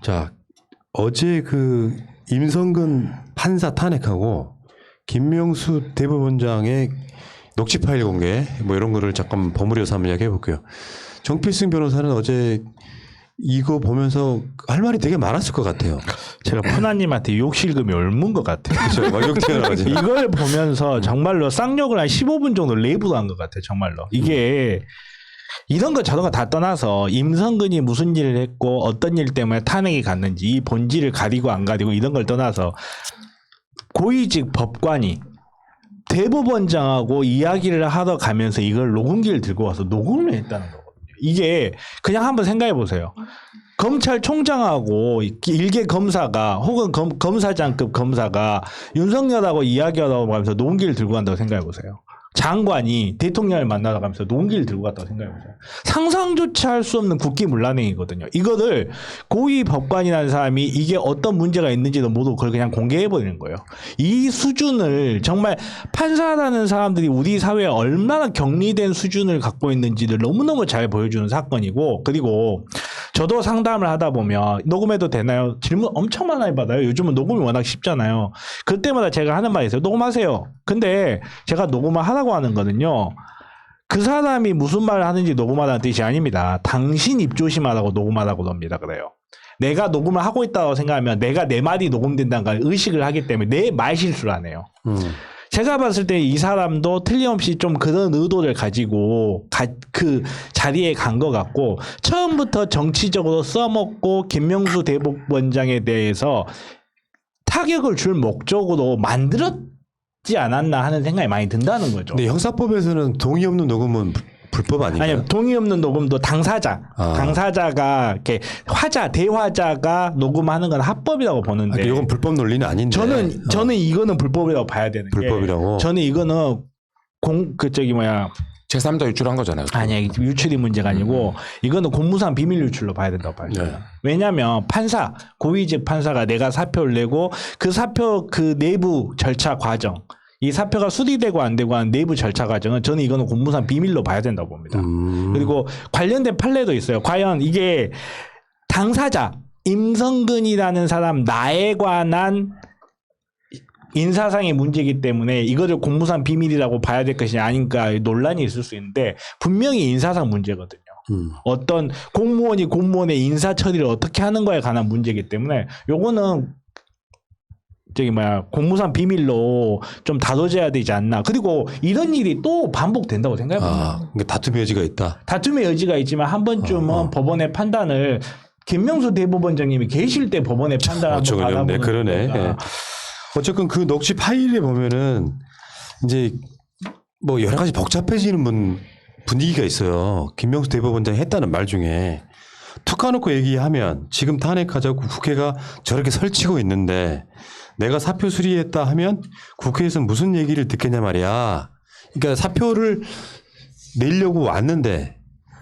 자, 어제 그 임성근 판사 탄핵하고 김명수 대법원장의 녹취 파일 공개 뭐 이런 거를 잠깐 버무려서 한번 이야기해 볼게요. 정필승 변호사는 어제 이거 보면서 할 말이 되게 많았을 것 같아요. 제가 푸나님한테 욕실금이 옮은 것 같아요. 그렇죠. 막 욕태어나가지고. 이걸 보면서 정말로 쌍욕을 한 15분 정도 레이브로 한 것 같아요. 정말로. 이게 이런 거 저런 거 다 떠나서 임성근이 무슨 일을 했고 어떤 일 때문에 탄핵이 갔는지 이 본질을 가리고 안 가리고 이런 걸 떠나서 고위직 법관이 대법원장하고 이야기를 하러 가면서 이걸 녹음기를 들고 와서 녹음을 했다는 거거든요. 이게 그냥 한번 생각해 보세요. 검찰총장하고 일개 검사가 혹은 검사장급 검사가 윤석열하고 이야기하러 가면서 녹음기를 들고 간다고 생각해 보세요. 장관이 대통령을 만나러 가면서 녹음기를 들고 갔다고 생각해 보세요. 상상조차 할 수 없는 국기문란행이거든요. 이거를 고위 법관이라는 사람이 이게 어떤 문제가 있는지도 모두 그걸 그냥 공개해 버리는 거예요. 이 수준을 정말 판사라는 사람들이 우리 사회에 얼마나 격리된 수준을 갖고 있는지를 너무너무 잘 보여주는 사건이고, 그리고 저도 상담을 하다 보면 녹음해도 되나요? 질문 엄청 많이 받아요. 요즘은 녹음이 워낙 쉽잖아요. 그때마다 제가 하는 말이 있어요. 녹음하세요. 근데 제가 녹음을 하라고 하는 거는요, 그 사람이 무슨 말을 하는지 녹음하라는 뜻이 아닙니다. 당신 입조심하라고 녹음하라고 합니다. 그래요. 내가 녹음을 하고 있다고 생각하면 내가 내 말이 녹음된다는 걸 의식을 하기 때문에 내 말 실수를 안 해요. 제가 봤을 때 이 사람도 틀림없이 좀 그런 의도를 가지고 그 자리에 간 것 같고, 처음부터 정치적으로 써먹고 김명수 대법원장에 대해서 타격을 줄 목적으로 만들었지 않았나 하는 생각이 많이 든다는 거죠. 근데 형사법에서는 동의 없는 녹음은 불법 아닌가요? 아니요, 동의 없는 녹음도 당사자가 이렇게 대화자가 녹음하는 건 합법이라고 보는데. 이건 불법 논리는 아닌데. 저는 이거는 불법이라고 봐야 되는 게. 불법이라고. 저는 이거는 제3자 유출한 거잖아요. 아니야, 유출이 문제가 아니고 이거는 공무상 비밀 유출로 봐야 된다고 봐요. 네. 왜냐하면 고위직 판사가 내가 사표를 내고 그 사표 그 내부 절차 과정, 이 사표가 수리되고 안 되고 하는 내부 절차 과정은 저는 이거는 공무상 비밀로 봐야 된다고 봅니다. 그리고 관련된 판례도 있어요. 과연 이게 당사자 임성근이라는 사람 나에 관한 인사상의 문제이기 때문에 이거를 공무상 비밀이라고 봐야 될 것이 아닌가 논란이 있을 수 있는데, 분명히 인사상 문제거든요. 어떤 공무원이 공무원의 인사 처리를 어떻게 하는 거에 관한 문제이기 때문에 요거는 공무상 비밀로 좀 다뤄져야 되지 않나. 그리고 이런 일이 또 반복된다고 생각합니다. 그러니까 다툼의 여지가 있다. 다툼의 여지가 있지만 한 번쯤은 법원의 판단을, 김명수 대법원장님이 계실 때 법원의 판단을 한번 받아보는. 그러네. 예. 어쨌건 그 녹취 파일에 보면은 이제 뭐 여러 가지 복잡해지는 분위기가 있어요. 김명수 대법원장이 했다는 말 중에 툭 까놓고 얘기하면 지금 탄핵하자고 국회가 저렇게 설치고 있는데 내가 사표 수리했다 하면 국회에서 무슨 얘기를 듣겠냐 말이야. 그러니까 사표를 내려고 왔는데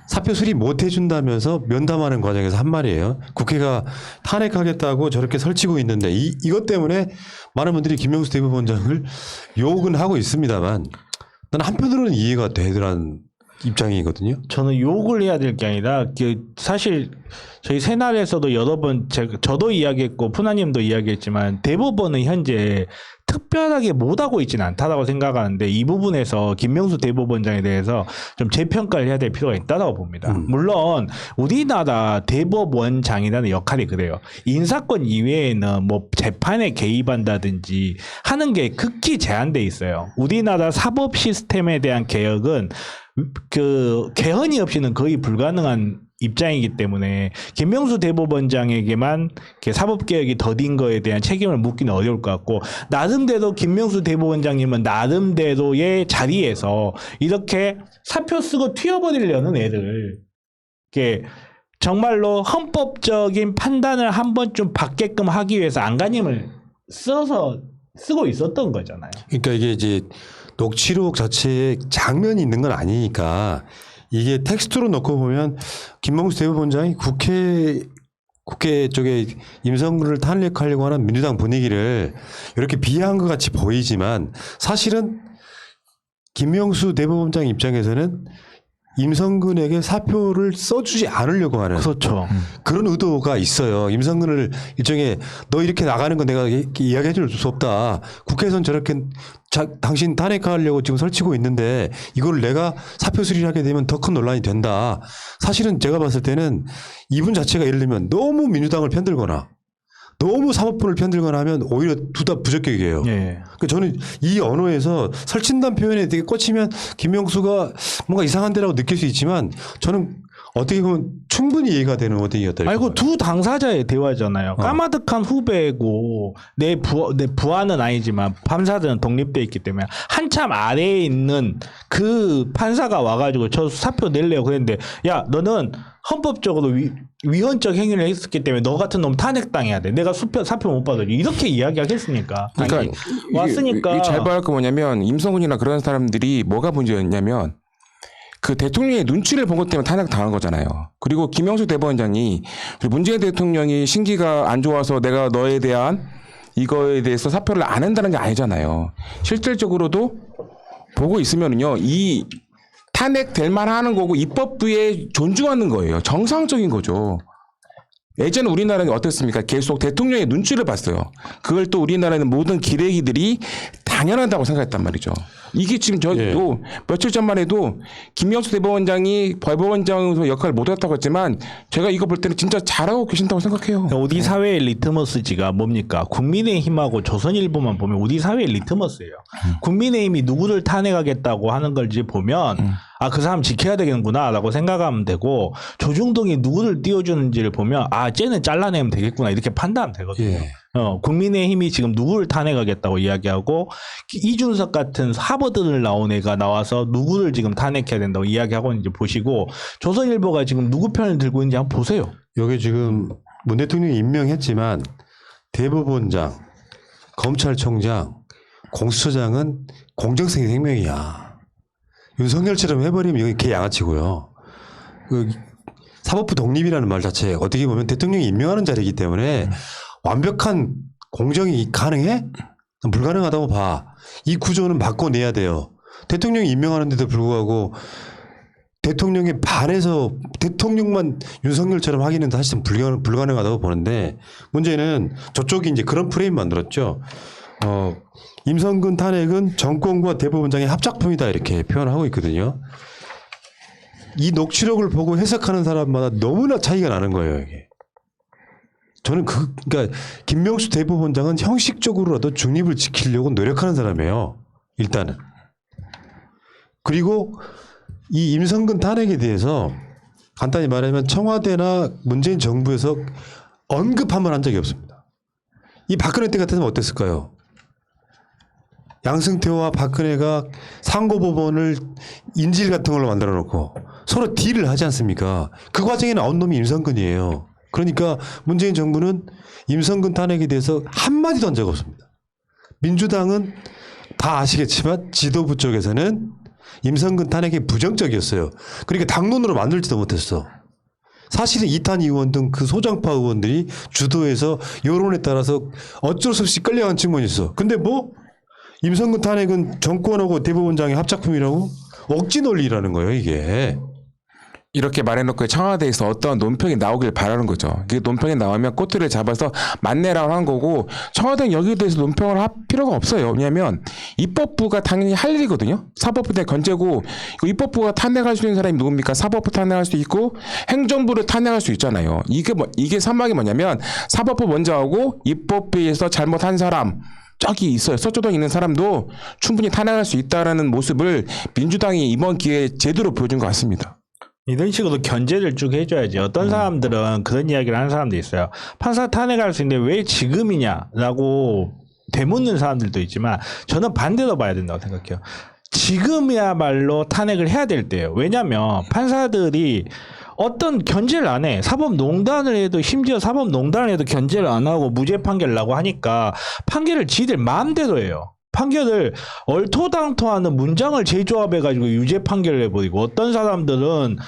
사표 수리 못 해준다면서 면담하는 과정에서 한 말이에요. 국회가 탄핵하겠다고 저렇게 설치고 있는데 이것 때문에 많은 분들이 김명수 대법원장을 욕은 하고 있습니다만 나는 한편으로는 이해가 되더라는 입장이거든요. 저는 욕을 해야 될 게 아니라 사실 저희 새날에서도 여러 번 저도 이야기했고 푸나님도 이야기했지만 대법원은 현재 특별하게 못하고 있지는 않다라고 생각하는데, 이 부분에서 김명수 대법원장에 대해서 좀 재평가를 해야 될 필요가 있다고 봅니다. 물론 우리나라 대법원장이라는 역할이 그래요. 인사권 이외에는 뭐 재판에 개입한다든지 하는 게 극히 제한돼 있어요. 우리나라 사법 시스템에 대한 개혁은 개헌이 없이는 거의 불가능한 입장이기 때문에 김명수 대법원장에게만 사법개혁이 더딘 거에 대한 책임을 묻기는 어려울 것 같고, 나름대로 김명수 대법원장님은 나름대로의 자리에서 이렇게 사표 쓰고 튀어버리려는 애를 정말로 헌법적인 판단을 한 번쯤 받게끔 하기 위해서 안간힘을 쓰고 있었던 거잖아요. 그러니까 이게 이제 녹취록 자체에 장면이 있는 건 아니니까 이게 텍스트로 넣고 보면 김명수 대법원장이 국회 쪽에 임성근을 탄핵하려고 하는 민주당 분위기를 이렇게 비하한 것 같이 보이지만 사실은 김명수 대법원장 입장에서는 임성근에게 사표를 써주지 않으려고 하는 그렇죠. 그런 의도가 있어요. 임성근을 일종의 너 이렇게 나가는 건 내가 이야기해 줄 수 없다. 국회에선 저렇게 당신 탄핵하려고 지금 설치고 있는데 이걸 내가 사표 수리하게 되면 더 큰 논란이 된다. 사실은 제가 봤을 때는 이분 자체가 예를 들면 너무 민주당을 편들거나 너무 사법부를 편들거나 하면 오히려 둘 다 부적격이에요. 예. 그러니까 저는 이 언어에서 설친다는 표현에 되게 꽂히면 김명수가 뭔가 이상한 데라고 느낄 수 있지만 저는 어떻게 보면 충분히 이해가 되는 워딩이었다. 아이고 두 당사자의 대화잖아요. 까마득한 후배고 내 부하는 아니지만 판사들은 독립돼 있기 때문에 한참 아래에 있는 그 판사가 와가지고 저 사표 낼래요 그랬는데 야 너는 헌법적으로 위헌적 행위를 했었기 때문에 너 같은 놈 탄핵당해야 돼. 내가 사표 못 받아줘. 이렇게 이야기하겠습니까? 그러니까 아니, 왔으니까 잘 봐야 할 거 뭐냐면 임성근이나 그런 사람들이 뭐가 문제였냐면 그 대통령의 눈치를 본 것 때문에 탄핵 당한 거잖아요. 그리고 김영수 대법원장이 문재인 대통령이 신기가 안 좋아서 내가 너에 대한 이거에 대해서 사표를 안 한다는 게 아니잖아요. 실질적으로도 보고 있으면은요, 이 탄핵될 만하는 거고 입법부에 존중하는 거예요. 정상적인 거죠. 예전에 우리나라는 어땠습니까? 계속 대통령의 눈치를 봤어요. 그걸 또 우리나라는 모든 기레기들이 당연하다고 생각했단 말이죠. 이게 지금 저도 며칠 전만 해도 김영수 대법원장이 법원장으로 역할을 못했다고 했지만 제가 이거 볼 때는 진짜 잘하고 계신다고 생각해요. 우리 사회의 리트머스지가 뭡니까? 국민의힘하고 조선일보만 보면 우리 사회의 리트머스예요. 국민의힘이 누구를 탄핵하겠다고 하는 걸 이제 보면 아, 그 사람 지켜야 되겠구나라고 생각하면 되고 조중동이 누구를 띄워주는지를 보면 아, 쟤는 잘라내면 되겠구나 이렇게 판단하면 되거든요. 예. 국민의힘이 지금 누구를 탄핵하겠다고 이야기하고 이준석 같은 하버드를 나온 애가 나와서 누구를 지금 탄핵해야 된다고 이야기하고 있는지 보시고 조선일보가 지금 누구 편을 들고 있는지 한번 보세요. 여기 지금 문 대통령이 임명했지만 대법원장, 검찰총장, 공수처장은 공정성의 생명이야. 윤석열처럼 해버리면 이건 개 양아치고요. 그 사법부 독립이라는 말 자체 어떻게 보면 대통령이 임명하는 자리이기 때문에 완벽한 공정이 가능해? 불가능하다고 봐. 이 구조는 바꿔내야 돼요. 대통령이 임명하는데도 불구하고 대통령에 반해서 대통령만 윤석열처럼 하기는 사실은 불가능하다고 보는데 문제는 저쪽이 이제 그런 프레임 만들었죠. 임성근 탄핵은 정권과 대법원장의 합작품이다 이렇게 표현하고 있거든요. 이 녹취록을 보고 해석하는 사람마다 너무나 차이가 나는 거예요, 이게. 저는 그러니까 김명수 대법원장은 형식적으로라도 중립을 지키려고 노력하는 사람이에요. 일단은. 그리고 이 임성근 탄핵에 대해서 간단히 말하면 청와대나 문재인 정부에서 언급 한 적이 없습니다. 이 박근혜 때 같으면 어땠을까요? 양승태와 박근혜가 상고법원을 인질 같은 걸로 만들어 놓고 서로 딜을 하지 않습니까? 그 과정에 나온 놈이 임성근이에요. 그러니까 문재인 정부는 임성근 탄핵에 대해서 한마디도 한 적 없습니다. 민주당은 다 아시겠지만 지도부 쪽에서는 임성근 탄핵이 부정적이었어요. 그러니까 당론으로 만들지도 못했어. 사실은 이탄 의원 등 그 소장파 의원들이 주도해서 여론에 따라서 어쩔 수 없이 끌려간 측면이 있어. 근데 뭐 임성근 탄핵은 정권하고 대법원장의 합작품이라고 억지 논리라는 거예요, 이게. 이렇게 말해놓고 청와대에서 어떤 논평이 나오길 바라는 거죠. 그 논평이 나오면 꼬투리를 잡아서 만내라고 한 거고 청와대는 여기에 대해서 논평을 할 필요가 없어요. 왜냐하면 입법부가 당연히 할 일이거든요. 사법부 대 건재고 입법부가 탄핵할 수 있는 사람이 누굽니까? 사법부 탄핵할 수 있고 행정부를 탄핵할 수 있잖아요. 이게 선박이 뭐냐면 사법부 먼저 하고 입법부에서 잘못한 사람 저기 있어요. 서초동에 있는 사람도 충분히 탄핵할 수 있다라는 모습을 민주당이 이번 기회에 제대로 보여준 것 같습니다. 이런 식으로 견제를 쭉 해줘야지. 어떤 사람들은 그런 이야기를 하는 사람도 있어요. 판사 탄핵할 수 있는데 왜 지금이냐라고 되묻는 사람들도 있지만 저는 반대로 봐야 된다고 생각해요. 지금이야말로 탄핵을 해야 될 때예요. 왜냐하면 판사들이 어떤 견제를 안 해. 사법농단을 해도 심지어 사법농단을 해도 견제를 안 하고 무죄 판결 나고 하니까 판결을 지들 마음대로 해요. 판결을 얼토당토하는 문장을 재조합해가지고 유죄 판결을 해버리고 어떤 사람들은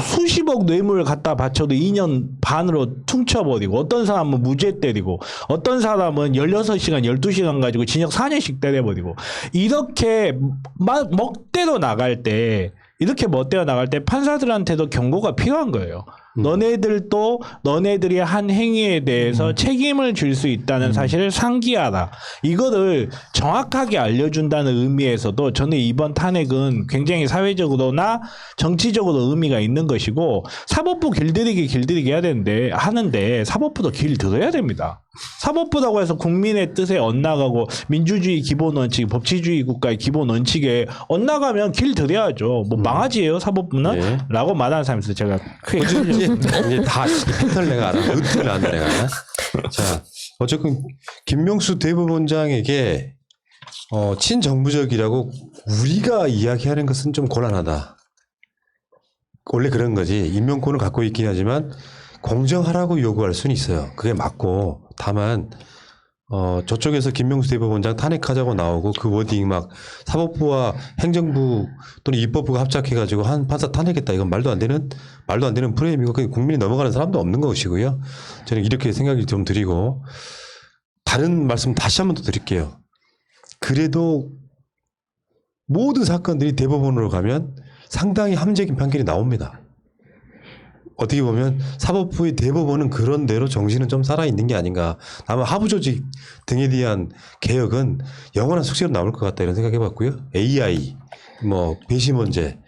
수십억 뇌물을 갖다 바쳐도 2년 반으로 퉁쳐버리고 어떤 사람은 무죄 때리고 어떤 사람은 16시간 12시간 가지고 징역 4년씩 때려버리고 이렇게 막 먹대로 나갈 때 이렇게 멋대어 나갈 때 판사들한테도 경고가 필요한 거예요. 너네들도 너네들이 한 행위에 대해서 책임을 질 수 있다는 사실을 상기하라. 이거를 정확하게 알려준다는 의미에서도 저는 이번 탄핵은 굉장히 사회적으로나 정치적으로 의미가 있는 것이고 사법부 길들이기 해야 하는데 사법부도 길들여야 됩니다. 사법부라고 해서 국민의 뜻에 엇나가고 민주주의 기본 원칙, 법치주의 국가의 기본 원칙에 엇나가면 길들여야죠. 뭐 망하지예요 사법부는? 예. 라고 말하는 사람이 있어요. 제가 크게 이제 다 패턴을 내가 알아. 의견을 안다 내가. 자, 어쨌든 김명수 대법원장에게 친정부적이라고 우리가 이야기하는 것은 좀 곤란하다. 원래 그런 거지. 임명권을 갖고 있긴 하지만 공정하라고 요구할 수는 있어요. 그게 맞고 다만 저쪽에서 김명수 대법원장 탄핵하자고 나오고 그 워딩 막 사법부와 행정부 또는 입법부가 합작해가지고 한 판사 탄핵했다. 이건 말도 안 되는 프레임이고 그게 국민이 넘어가는 사람도 없는 것이고요. 저는 이렇게 생각이 좀 드리고 다른 말씀 다시 한 번 더 드릴게요. 그래도 모든 사건들이 대법원으로 가면 상당히 합리적인 판결이 나옵니다. 어떻게 보면 사법부의 대법원은 그런 대로 정신은 좀 살아있는 게 아닌가. 다만 하부 조직 등에 대한 개혁은 영원한 숙제로 남을 것 같다 이런 생각해봤고요. AI, 뭐 배심 문제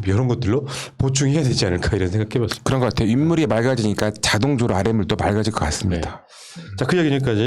이런 것들로 보충해야 되지 않을까 이런 생각해봤습니다. 그런 것 같아요. 윗물이 맑아지니까 자동적으로 아랫물도 맑아질 것 같습니다. 자, 그 이야기는 여기까지.